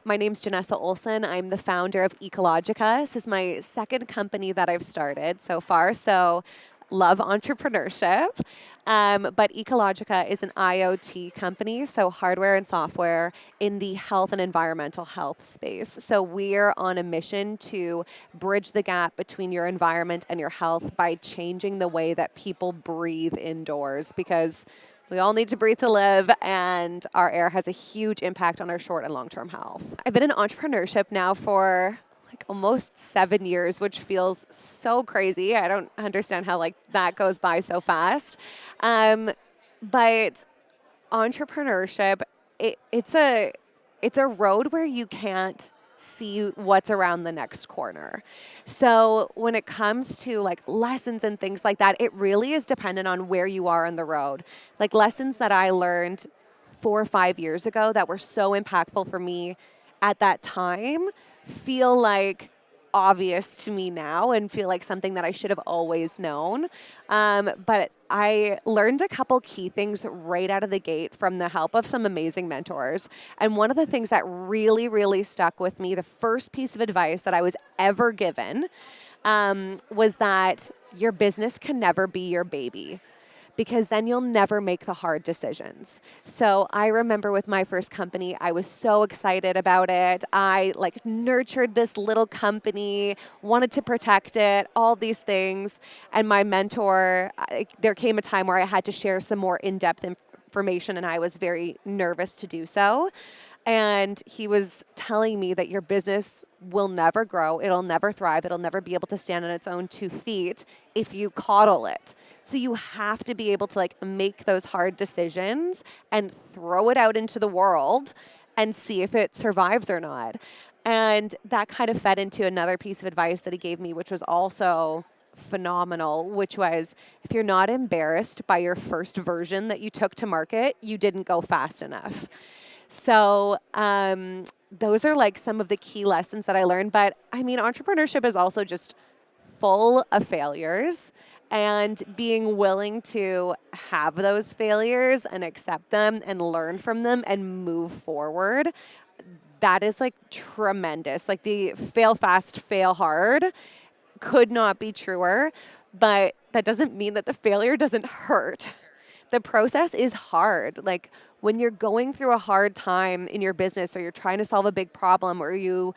My name's Jenessa Olson. I'm the founder of Ecologica. This is my second company that I've started so far, so love entrepreneurship. But Ecologica is an IoT company, so hardware and software in the health and environmental health space. So we're on a mission to bridge the gap between your environment and your health by changing the way that people breathe indoors, because we all need to breathe to live, and our air has a huge impact on our short and long-term health. I've been in entrepreneurship now for like almost 7 years, which feels so crazy. I don't understand how like that goes by so fast. But entrepreneurship, it's a road where you can't see what's around the next corner. So when it comes to like lessons and things like that, it really is dependent on where you are on the road. Like lessons that I learned 4 or 5 years ago that were so impactful for me at that time feel like obvious to me now and feel like something that I should have always known. But I learned a couple key things right out of the gate from the help of some amazing mentors. And one of the things that really, really stuck with me, the first piece of advice that I was ever given, was that your business can never be your baby, because then you'll never make the hard decisions. So I remember with my first company, I was so excited about it. I like nurtured this little company, wanted to protect it, all these things. And my mentor, there came a time where I had to share some more in-depth information, and I was very nervous to do so. And he was telling me that your business will never grow, it'll never thrive, it'll never be able to stand on its own 2 feet if you coddle it. So you have to be able to like make those hard decisions and throw it out into the world and see if it survives or not. And that kind of fed into another piece of advice that he gave me, which was also phenomenal, which was if you're not embarrassed by your first version that you took to market, you didn't go fast enough. So those are like some of the key lessons that I learned. But I mean, entrepreneurship is also just full of failures, and being willing to have those failures and accept them and learn from them and move forward. That is like tremendous. Like the fail fast, fail hard could not be truer, but that doesn't mean that the failure doesn't hurt. The process is hard. Like when you're going through a hard time in your business, or you're trying to solve a big problem, or you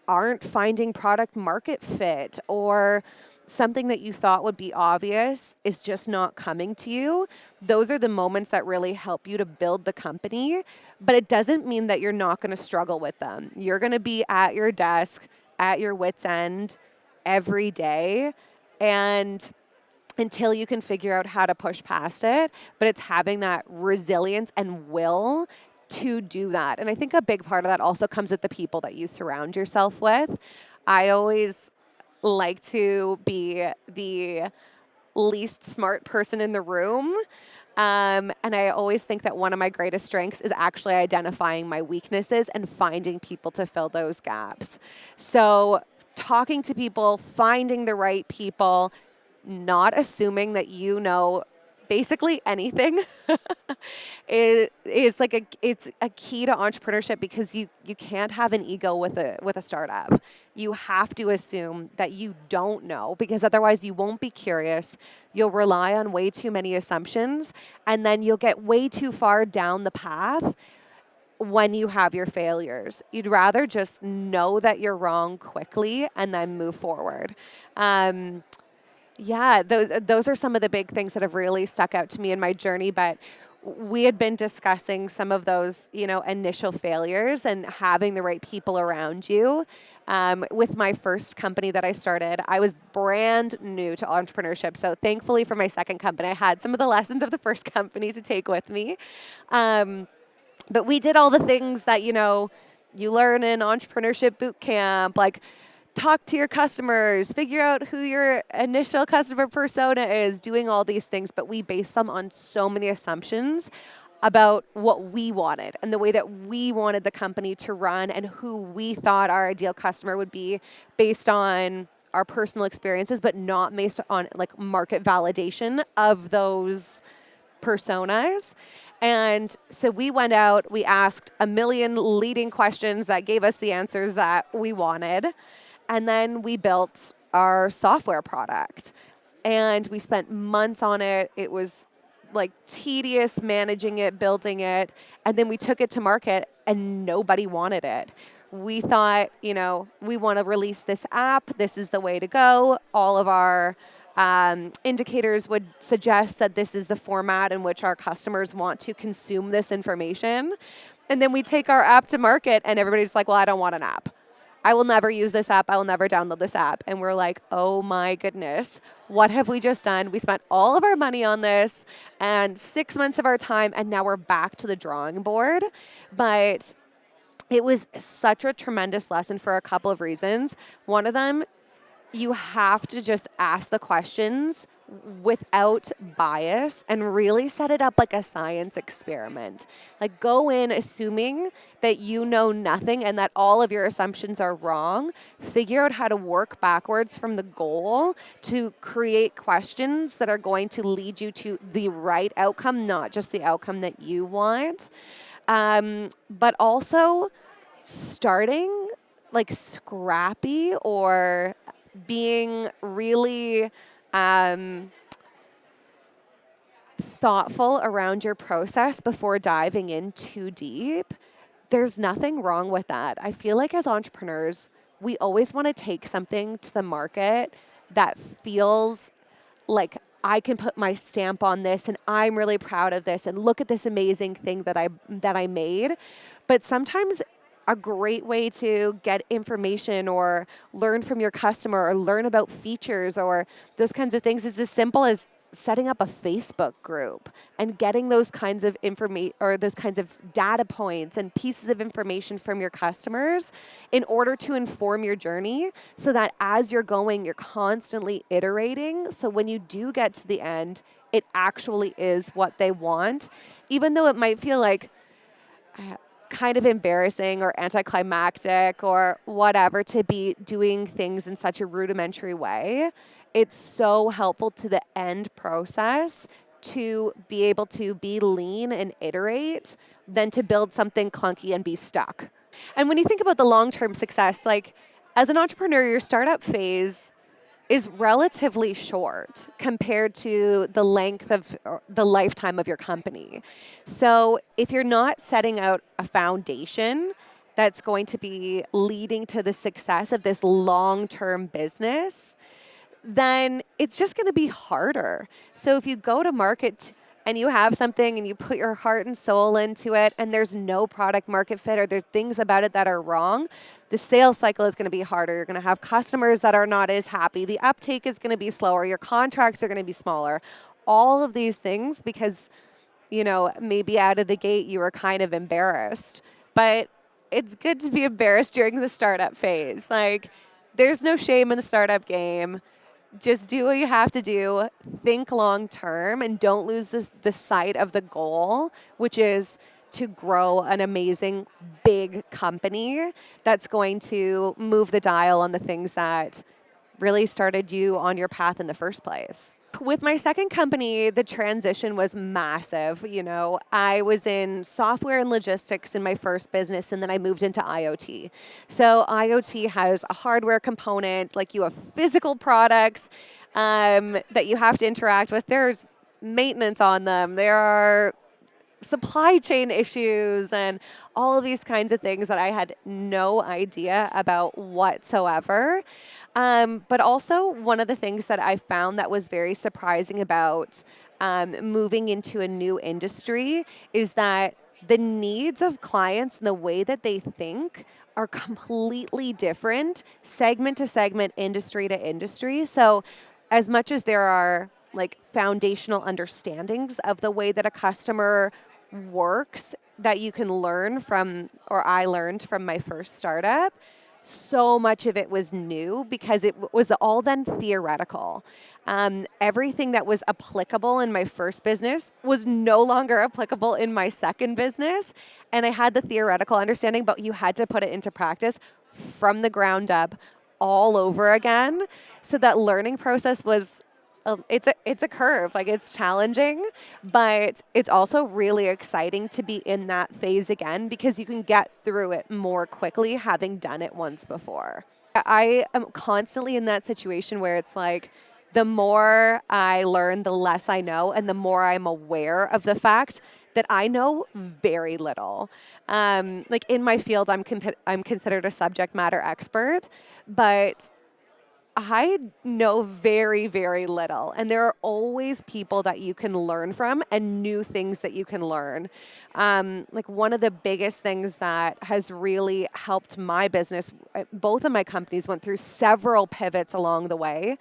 aren't finding product market fit, or something that you thought would be obvious is just not coming to you, those are the moments that really help you to build the company. But it doesn't mean that you're not going to struggle with them. You're going to be at your desk, at your wit's end every day, and until you can figure out how to push past it. But it's having that resilience and will to do that. And I think a big part of that also comes with the people that you surround yourself with. I always like to be the least smart person in the room. And I always think that one of my greatest strengths is actually identifying my weaknesses and finding people to fill those gaps. So talking to people, finding the right people, not assuming that you know basically anything is like it's a key to entrepreneurship, because you can't have an ego with a startup. You have to assume that you don't know, because otherwise you won't be curious. You'll rely on way too many assumptions, and then you'll get way too far down the path when you have your failures. You'd rather just know that you're wrong quickly and then move forward. Yeah, those are some of the big things that have really stuck out to me in my journey. But we had been discussing some of those, initial failures and having the right people around you. With my first company that I started, I was brand new to entrepreneurship. So thankfully for my second company, I had some of the lessons of the first company to take with me. But we did all the things that, you learn in entrepreneurship boot camp, like talk to your customers, figure out who your initial customer persona is, doing all these things. But we based them on so many assumptions about what we wanted and the way that we wanted the company to run and who we thought our ideal customer would be, based on our personal experiences, but not based on like market validation of those personas. And so we went out, we asked a million leading questions that gave us the answers that we wanted. And then we built our software product. And we spent months on it. It was like tedious managing it, building it. And then we took it to market and nobody wanted it. We thought, we want to release this app. This is the way to go. All of our indicators would suggest that this is the format in which our customers want to consume this information. And then we take our app to market and everybody's like, well, I don't want an app. I will never use this app. I will never download this app. And we're like, oh my goodness, what have we just done? We spent all of our money on this and 6 months of our time, and now we're back to the drawing board. But it was such a tremendous lesson for a couple of reasons. One of them, you have to just ask the questions without bias and really set it up like a science experiment. Like, go in assuming that you know nothing and that all of your assumptions are wrong. Figure out how to work backwards from the goal to create questions that are going to lead you to the right outcome, not just the outcome that you want. But also starting like scrappy or being really thoughtful around your process before diving in too deep. There's nothing wrong with that. I feel like as entrepreneurs, we always want to take something to the market that feels like I can put my stamp on this and I'm really proud of this and look at this amazing thing that I made. But sometimes a great way to get information or learn from your customer or learn about features or those kinds of things is as simple as setting up a Facebook group and getting those kinds of information or those kinds of data points and pieces of information from your customers in order to inform your journey so that as you're going, you're constantly iterating. So when you do get to the end, it actually is what they want, even though it might feel like kind of embarrassing or anticlimactic or whatever to be doing things in such a rudimentary way. It's so helpful to the end process to be able to be lean and iterate than to build something clunky and be stuck. And when you think about the long-term success, like as an entrepreneur, your startup phase is relatively short compared to the length of the lifetime of your company. So if you're not setting out a foundation that's going to be leading to the success of this long-term business, then it's just going to be harder. So if you go to market and you have something and you put your heart and soul into it and there's no product market fit or there's things about it that are wrong, the sales cycle is going to be harder. You're going to have customers that are not as happy. The uptake is going to be slower. Your contracts are going to be smaller. All of these things because, maybe out of the gate you were kind of embarrassed. But it's good to be embarrassed during the startup phase. Like, there's no shame in the startup game. Just do what you have to do, think long term, and don't lose the sight of the goal, which is to grow an amazing big company that's going to move the dial on the things that really started you on your path in the first place. With my second company, the transition was massive. I was in software and logistics in my first business, and then I moved into IoT. So IoT has a hardware component, like you have physical products that you have to interact with. There's maintenance on them. There are supply chain issues and all of these kinds of things that I had no idea about whatsoever. But also one of the things that I found that was very surprising about moving into a new industry is that the needs of clients and the way that they think are completely different, segment to segment, industry to industry. So as much as there are like foundational understandings of the way that a customer works that you can learn from, or I learned from my first startup, so much of it was new because it was all then theoretical. Everything that was applicable in my first business was no longer applicable in my second business. And I had the theoretical understanding, but you had to put it into practice from the ground up all over again. So that learning process was It's a curve. Like, it's challenging, but it's also really exciting to be in that phase again because you can get through it more quickly having done it once before. I am constantly in that situation where it's like the more I learn, the less I know, and the more I'm aware of the fact that I know very little. Like, in my field, I'm considered a subject matter expert, but I know very, very little. And there are always people that you can learn from and new things that you can learn. Like, one of the biggest things that has really helped my business, both of my companies went through several pivots along the way.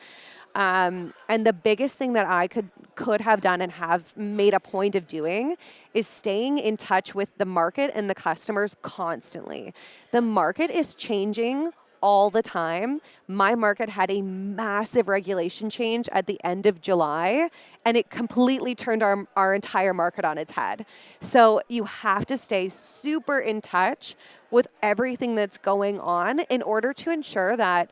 And the biggest thing that I could have done and have made a point of doing is staying in touch with the market and the customers constantly. The market is changing all the time. My market had a massive regulation change at the end of July, and it completely turned our entire market on its head. So you have to stay super in touch with everything that's going on in order to ensure that,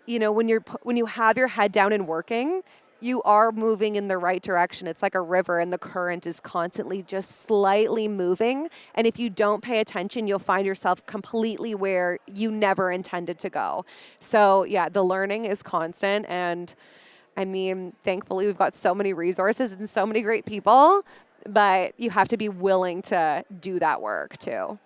when you have your head down and working, you are moving in the right direction. It's like a river, and the current is constantly just slightly moving. And if you don't pay attention, you'll find yourself completely where you never intended to go. So yeah, the learning is constant. And I mean, thankfully, we've got so many resources and so many great people, but you have to be willing to do that work too.